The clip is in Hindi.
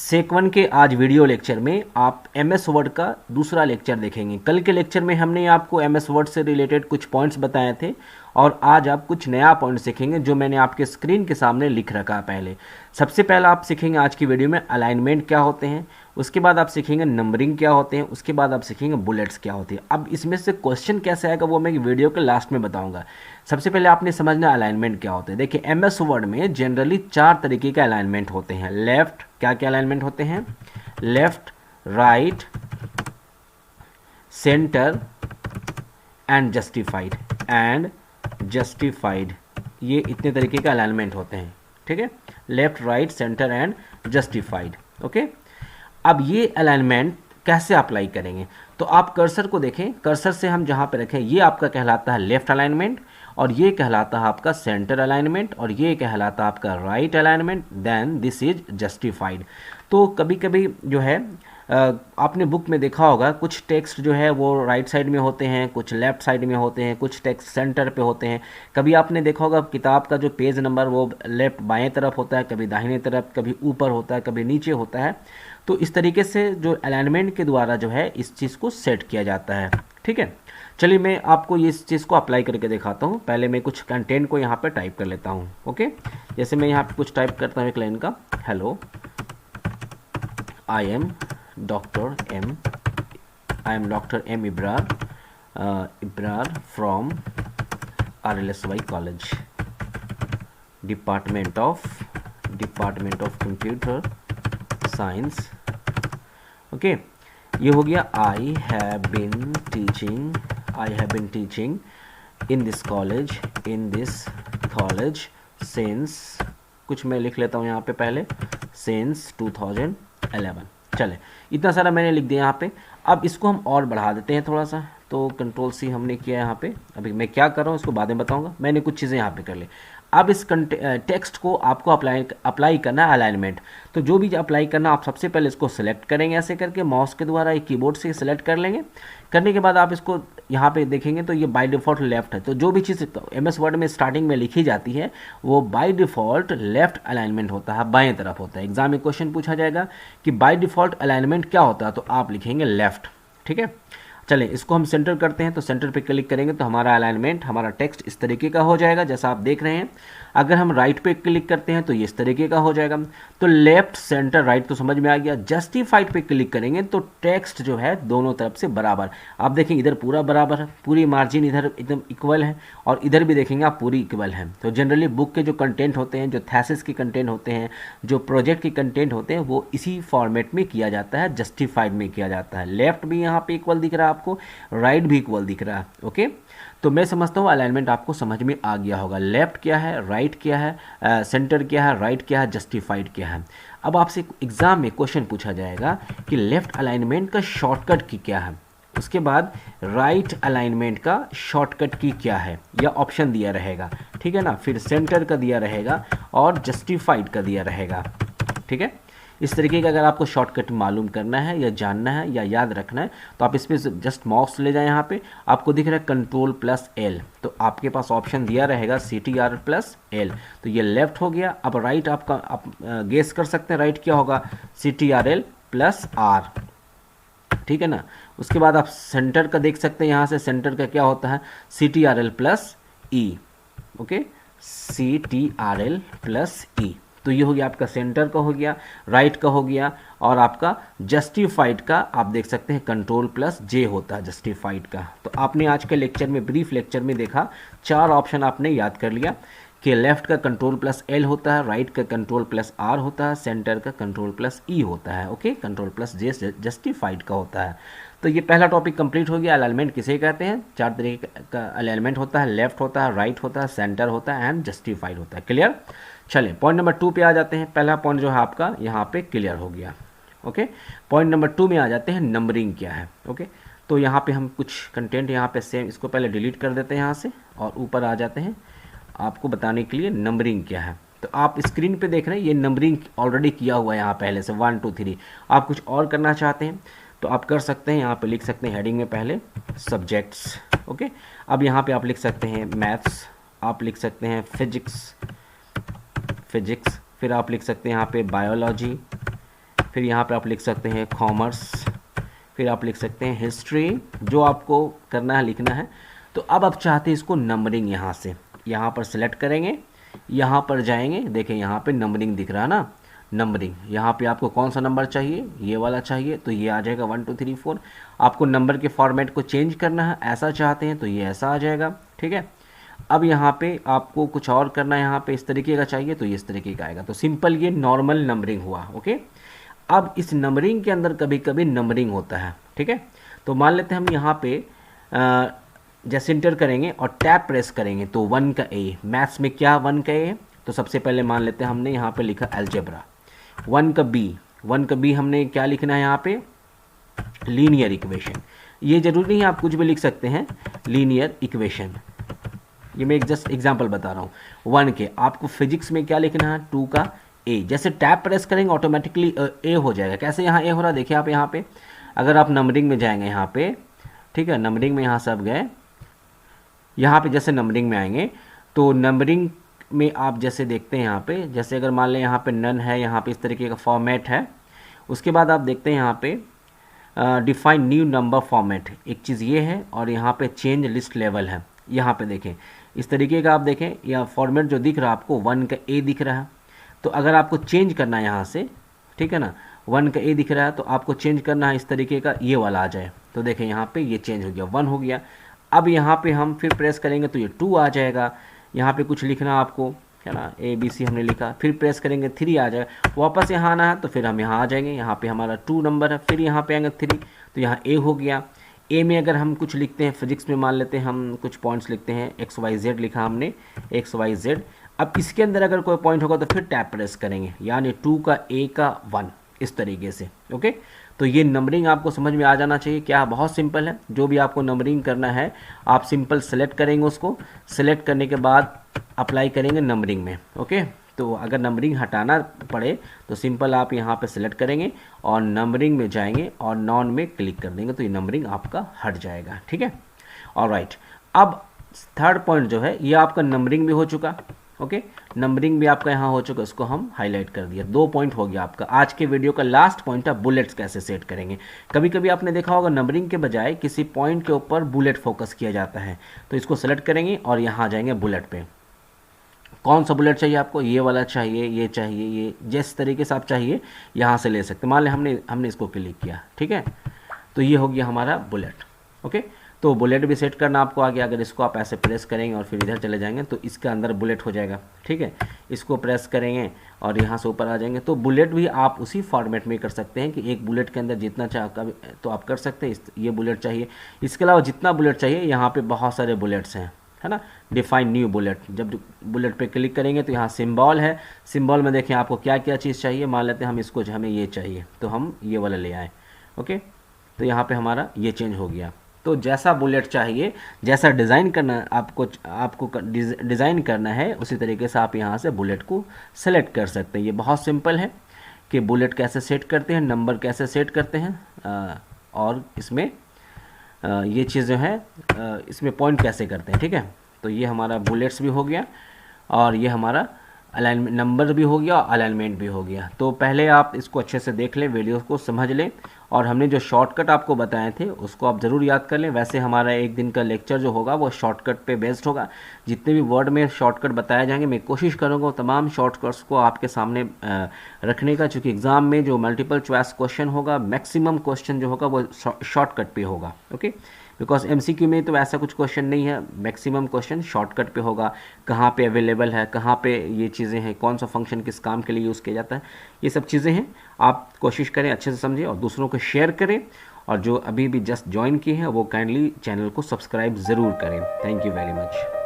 सेक 1 के आज वीडियो लेक्चर में आप MS वर्ड का दूसरा लेक्चर देखेंगे। कल के लेक्चर में हमने आपको MS वर्ड से रिलेटेड कुछ पॉइंट्स बताए थे और आज आप कुछ नया पॉइंट सीखेंगे जो मैंने आपके स्क्रीन के सामने लिख रखा है। पहले सबसे पहला आप सीखेंगे आज की वीडियो में अलाइनमेंट क्या होते हैं, उसके बाद आप सीखेंगे नंबरिंग क्या होते हैं, उसके बाद आप सीखेंगे बुलेट्स क्या होती है। अब इसमें से क्वेश्चन कैसे आएगा वो मैं वीडियो के लास्ट में बताऊंगा। सबसे पहले आपने समझना अलाइनमेंट क्या होते हैं। देखिए MS वर्ड में जनरली 4 तरीके के अलाइनमेंट होते हैं। लेफ्ट, क्या क्या अलाइनमेंट होते हैं? Left, right, centre and justified, ये इतने तरीके के अलाइनमेंट होते हैं। ठीक है, left, right, centre and justified. Okay, अब ये अलाइनमेंट कैसे अप्लाई करेंगे? तो आप कर्सर को देखें, कर्सर से हम जहाँ पे रखें ये आपका कहलाता है लेफ्ट अलाइनमेंट, और ये कहलाता है आपका सेंटर अलाइनमेंट, और ये कहलाता है आपका right alignment. Then this is justified. तो कभी कभी जो है आपने बुक में देखा होगा कुछ टेक्स्ट जो है वो राइट साइड में होते हैं, कुछ लेफ्ट साइड में होते हैं, कुछ टेक्स्ट सेंटर पे होते हैं। कभी आपने देखा होगा किताब का जो पेज नंबर वो लेफ्ट बाएं तरफ होता है, कभी दाहिने तरफ, कभी ऊपर होता है, कभी नीचे होता है। तो इस तरीके से जो अलाइनमेंट के द्वारा जो है इस चीज़ को सेट किया जाता है। ठीक है, चलिए मैं आपको ये इस चीज़ को अप्लाई करके दिखाता हूँ। पहले मैं कुछ कंटेंट को यहाँ पे टाइप कर लेता हूँ। ओके, जैसे मैं यहाँ पे कुछ टाइप करता हूँ एक लाइन का, hello I am doctor M Ibrar from RLSY college, department of computer science. Okay, ये हो गया I have been teaching in this college since, कुछ मैं लिख लेता हूँ यहाँ पे पहले, सिंस 2011। चले, इतना सारा मैंने लिख दिया यहाँ पे। अब इसको हम और बढ़ा देते हैं थोड़ा सा, तो Ctrl+C हमने किया यहाँ पे। अभी मैं क्या कर रहा हूँ इसको बाद में बताऊँगा। मैंने कुछ चीज़ें यहाँ पे कर ली। अब इस टेक्स्ट को आपको अप्लाई करना है अलाइनमेंट। तो जो भी अप्लाई करना, आप सबसे पहले इसको सेलेक्ट करेंगे ऐसे करके माउस के द्वारा, एक कीबोर्ड से सेलेक्ट कर लेंगे। करने के बाद आप इसको यहाँ पे देखेंगे तो ये बाय डिफ़ॉल्ट लेफ्ट है। तो जो भी चीज़ MS वर्ड में स्टार्टिंग में लिखी जाती है वो बाय डिफ़ॉल्ट लेफ्ट अलाइनमेंट होता है, बाएं तरफ होता है। एग्जाम में क्वेश्चन पूछा जाएगा कि बाय डिफ़ॉल्ट अलाइनमेंट क्या होता है, तो आप लिखेंगे लेफ्ट। ठीक है, चलें इसको हम सेंटर करते हैं। तो सेंटर पे क्लिक करेंगे तो हमारा अलाइनमेंट, हमारा टेक्स्ट इस तरीके का हो जाएगा जैसा आप देख रहे हैं। अगर हम राइट पे क्लिक करते हैं तो ये इस तरीके का हो जाएगा। तो लेफ्ट, सेंटर, राइट तो समझ में आ गया। जस्टिफाइड पे क्लिक करेंगे तो टेक्स्ट जो है दोनों तरफ से बराबर, आप देखेंगे इधर पूरा बराबर है, पूरी मार्जिन इधर एकदम इक्वल है, और इधर भी देखेंगे आप पूरी इक्वल है। तो जनरली बुक के जो कंटेंट होते हैं, जो थीसिस के कंटेंट होते हैं, जो प्रोजेक्ट के कंटेंट होते हैं, वो इसी फॉर्मेट में किया जाता है, जस्टिफाइड में किया जाता है। लेफ्ट भी यहाँ पे इक्वल दिख रहा है आपको, राइट भी इक्वल दिख रहा है। ओके, तो मैं समझता हूँ अलाइनमेंट आपको समझ में आ गया होगा। लेफ्ट क्या है, राइट क्या है, सेंटर क्या है, राइट क्या है, जस्टिफाइड क्या है। अब आपसे एग्जाम में क्वेश्चन पूछा जाएगा कि लेफ्ट अलाइनमेंट का शॉर्टकट की क्या है, उसके बाद राइट अलाइनमेंट का शॉर्टकट की क्या है, या ऑप्शन दिया रहेगा। ठीक है ना, फिर सेंटर का दिया रहेगा और जस्टिफाइड का दिया रहेगा। ठीक है, इस तरीके का अगर आपको शॉर्टकट मालूम करना है या जानना है या याद रखना है तो आप इस पर जस्ट माउस ले जाएं। यहाँ पे आपको दिख रहा है Ctrl+L, तो आपके पास ऑप्शन दिया रहेगा Ctrl+L, तो ये लेफ्ट हो गया। अब राइट आप गेस कर सकते हैं राइट क्या होगा, Ctrl+R। ठीक है ना, उसके बाद आप सेंटर का देख सकते हैं, यहाँ से सेंटर का क्या होता है, Ctrl+E। Okay, Ctrl+E। तो ये हो गया आपका सेंटर का हो गया, राइट का हो गया, और आपका जस्टिफाइड का आप देख सकते हैं Ctrl+J होता है जस्टिफाइड का। तो आपने आज के लेक्चर में, ब्रीफ लेक्चर में देखा, 4 ऑप्शन आपने याद कर लिया कि लेफ्ट का Ctrl+L होता है, राइट का Ctrl+R होता है, सेंटर का Ctrl+E होता है। ओके, Ctrl+J जस्टिफाइड का होता है। तो ये पहला टॉपिक कंप्लीट हो गया। अलाइनमेंट किसे कहते हैं? 4 तरीके का अलाइनमेंट होता है, लेफ्ट होता है, राइट होता है, सेंटर होता है एंड जस्टिफाइड होता है। क्लियर? चलें पॉइंट नंबर 2 पे आ जाते हैं। पहला पॉइंट जो है आपका यहाँ पे क्लियर हो गया। ओके, पॉइंट नंबर 2 में आ जाते हैं, नंबरिंग क्या है। ओके, तो यहाँ पे हम कुछ कंटेंट यहाँ पे सेम, इसको पहले डिलीट कर देते हैं यहाँ से, और ऊपर आ जाते हैं आपको बताने के लिए नंबरिंग क्या है। तो आप स्क्रीन पे देख रहे हैं ये नंबरिंग ऑलरेडी किया हुआ है यहाँ पहले से 1 2 3। आप कुछ और करना चाहते हैं तो आप कर सकते हैं। यहाँ पे लिख सकते हैं हेडिंग में पहले सब्जेक्ट्स। ओके, अब यहाँ पे आप लिख सकते हैं मैथ्स, आप लिख सकते हैं फिजिक्स, फिर आप लिख सकते हैं यहाँ पे बायोलॉजी, फिर यहाँ पे आप लिख सकते हैं कॉमर्स, फिर आप लिख सकते हैं हिस्ट्री, जो आपको करना है लिखना है। तो अब आप चाहते हैं इसको नंबरिंग, यहाँ पर सिलेक्ट करेंगे, यहाँ पर जाएंगे, देखें यहाँ पे नंबरिंग दिख रहा है ना, नंबरिंग। यहाँ पे आपको कौन सा नंबर चाहिए, ये वाला चाहिए, तो ये आ जाएगा 1 2 3 4। आपको नंबर के फॉर्मेट को चेंज करना है, ऐसा चाहते हैं तो ये ऐसा आ जाएगा, ठीक है। अब यहाँ पे आपको कुछ और करना है, यहाँ पे इस तरीके का चाहिए तो ये इस तरीके का आएगा। तो सिंपल ये नॉर्मल नंबरिंग हुआ, ओके। अब इस नंबरिंग के अंदर कभी कभी नंबरिंग होता है, ठीक है। तो मान लेते हैं हम यहाँ पे जैसे इंटर करेंगे और टैब प्रेस करेंगे तो 1 का ए, मैथ्स में क्या 1 का ए, तो सबसे पहले मान लेते हैं हमने यहाँ पे लिखा अलजेब्रा। 1 का बी हमने क्या लिखना है यहाँ पे, लीनियर इक्वेशन। ये जरूरी नहीं है, आप कुछ भी लिख सकते हैं, लीनियर इक्वेशन। ये मैं एक जस्ट एग्जांपल बता रहा हूँ। 1 के आपको फिजिक्स में क्या लिखना है, 2 का ए। जैसे टैब प्रेस करेंगे ऑटोमेटिकली ए हो जाएगा। कैसे यहाँ ए हो रहा है, देखिए आप यहाँ पे, अगर आप नंबरिंग में जाएंगे यहाँ पे, ठीक है, नंबरिंग में यहाँ सब गए, यहाँ पे जैसे नंबरिंग में आएंगे तो नंबरिंग में आप जैसे देखते हैं यहाँ पे, जैसे अगर मान लें यहाँ पे नन है, यहाँ पे इस तरीके का फॉर्मेट है। उसके बाद आप देखते हैं यहाँ पे डिफाइन न्यू नंबर फॉर्मेट, एक चीज़ ये है, और यहाँ पे चेंज लिस्ट लेवल है। यहाँ पे देखें इस तरीके का, आप देखें यह फॉर्मेट जो दिख रहा है आपको 1 का ए दिख रहा है। तो अगर आपको चेंज करना है यहाँ से, ठीक है ना, 1 का ए दिख रहा है तो आपको चेंज करना है इस तरीके का, ये वाला आ जाए। तो देखें यहाँ पे ये चेंज हो गया, 1 हो गया। अब यहाँ पे हम फिर प्रेस करेंगे तो ये 2 आ जाएगा। यहाँ पे कुछ लिखना आपको, है ना, ABC हमने लिखा, फिर प्रेस करेंगे 3 आ जाएगा। वापस यहाँ आना है तो फिर हम यहाँ आ जाएंगे, यहाँ पे हमारा 2 नंबर है, फिर यहाँ पे आएंगे 3, तो यहाँ A हो गया। ए में अगर हम कुछ लिखते हैं, फिजिक्स में मान लेते हैं हम कुछ पॉइंट्स लिखते हैं, XYZ लिखा हमने, XYZ। अब इसके अंदर अगर कोई पॉइंट होगा तो फिर टैब प्रेस करेंगे, यानी 2 का A का 1, इस तरीके से, ओके। तो ये नंबरिंग आपको समझ में आ जाना चाहिए। क्या बहुत सिंपल है, जो भी आपको नंबरिंग करना है आप सिंपल सेलेक्ट करेंगे, उसको सेलेक्ट करने के बाद अप्लाई करेंगे नंबरिंग में, ओके। तो अगर नंबरिंग हटाना पड़े तो सिंपल आप यहाँ पे सेलेक्ट करेंगे और नंबरिंग में जाएंगे और नॉन में क्लिक कर देंगे तो ये नंबरिंग आपका हट जाएगा, ठीक है। ऑलराइट, अब थर्ड पॉइंट जो है ये आपका नंबरिंग भी हो चुका, ओके, नंबरिंग भी आपका यहाँ हो चुका, इसको हम हाईलाइट कर दिया। 2 पॉइंट हो गया आपका। आज के वीडियो का लास्ट पॉइंट है बुलेट्स कैसे सेट करेंगे। कभी कभी आपने देखा होगा नंबरिंग के बजाय किसी पॉइंट के ऊपर बुलेट फोकस किया जाता है, तो इसको सेलेक्ट करेंगे और यहाँ जाएंगे बुलेट पे। कौन सा बुलेट चाहिए आपको, ये वाला चाहिए, ये चाहिए, ये जिस तरीके से आप चाहिए यहाँ से ले सकते। मान लें हमने इसको क्लिक किया, ठीक है, तो ये हो गया हमारा बुलेट, ओके। तो बुलेट भी सेट करना आपको आ गया। अगर इसको आप ऐसे प्रेस करेंगे और फिर इधर चले जाएंगे तो इसके अंदर बुलेट हो जाएगा, ठीक है। इसको प्रेस करेंगे और यहाँ से ऊपर आ जाएंगे तो बुलेट भी आप उसी फॉर्मेट में कर सकते हैं कि एक बुलेट के अंदर जितना चाह तो आप कर सकते हैं। ये बुलेट चाहिए, इसके अलावा जितना बुलेट चाहिए, यहाँ पे बहुत सारे बुलेट्स हैं, है ना। डिफाइन न्यू बुलेट, जब बुलेट पे क्लिक करेंगे तो यहाँ सिंबल है, सिंबल में देखें आपको क्या क्या चीज़ चाहिए। मान लेते हैं हम इसको, हमें ये चाहिए तो हम ये वाला ले आए, ओके। तो यहाँ पे हमारा ये चेंज हो गया। तो जैसा बुलेट चाहिए, जैसा डिज़ाइन करना आपको डिज़ाइन करना है, उसी तरीके से आप यहाँ से बुलेट को सेलेक्ट कर सकते हैं। ये बहुत सिंपल है कि बुलेट कैसे सेट करते हैं, नंबर कैसे सेट करते हैं, और इसमें ये चीज़ जो है इसमें पॉइंट कैसे करते हैं, ठीक है। तो ये हमारा बुलेट्स भी हो गया और ये हमारा अलाइनमेंट नंबर भी हो गया और अलाइनमेंट भी हो गया। तो पहले आप इसको अच्छे से देख लें, वीडियो को समझ लें, और हमने जो शॉर्टकट आपको बताए थे उसको आप ज़रूर याद कर लें। वैसे हमारा एक दिन का लेक्चर जो होगा वो शॉर्टकट पे बेस्ड होगा। जितने भी वर्ड में शॉर्टकट बताए जाएंगे मैं कोशिश करूँगा तमाम शॉर्टकट्स को आपके सामने रखने का, चूँकि एग्ज़ाम में जो मल्टीपल चॉइस क्वेश्चन होगा, मैक्सिमम क्वेश्चन जो होगा वो शॉर्टकट पे होगा, ओके। बिकॉज MCQ में तो ऐसा कुछ क्वेश्चन नहीं है, मैक्सिमम क्वेश्चन शॉर्टकट पे होगा। कहाँ पे अवेलेबल है, कहाँ पे ये चीज़ें हैं, कौन सा फंक्शन किस काम के लिए यूज़ किया जाता है, ये सब चीज़ें हैं। आप कोशिश करें अच्छे से समझें और दूसरों को शेयर करें, और जो अभी भी जस्ट ज्वाइन किए हैं वो काइंडली चैनल को सब्सक्राइब ज़रूर करें। Thank you very much.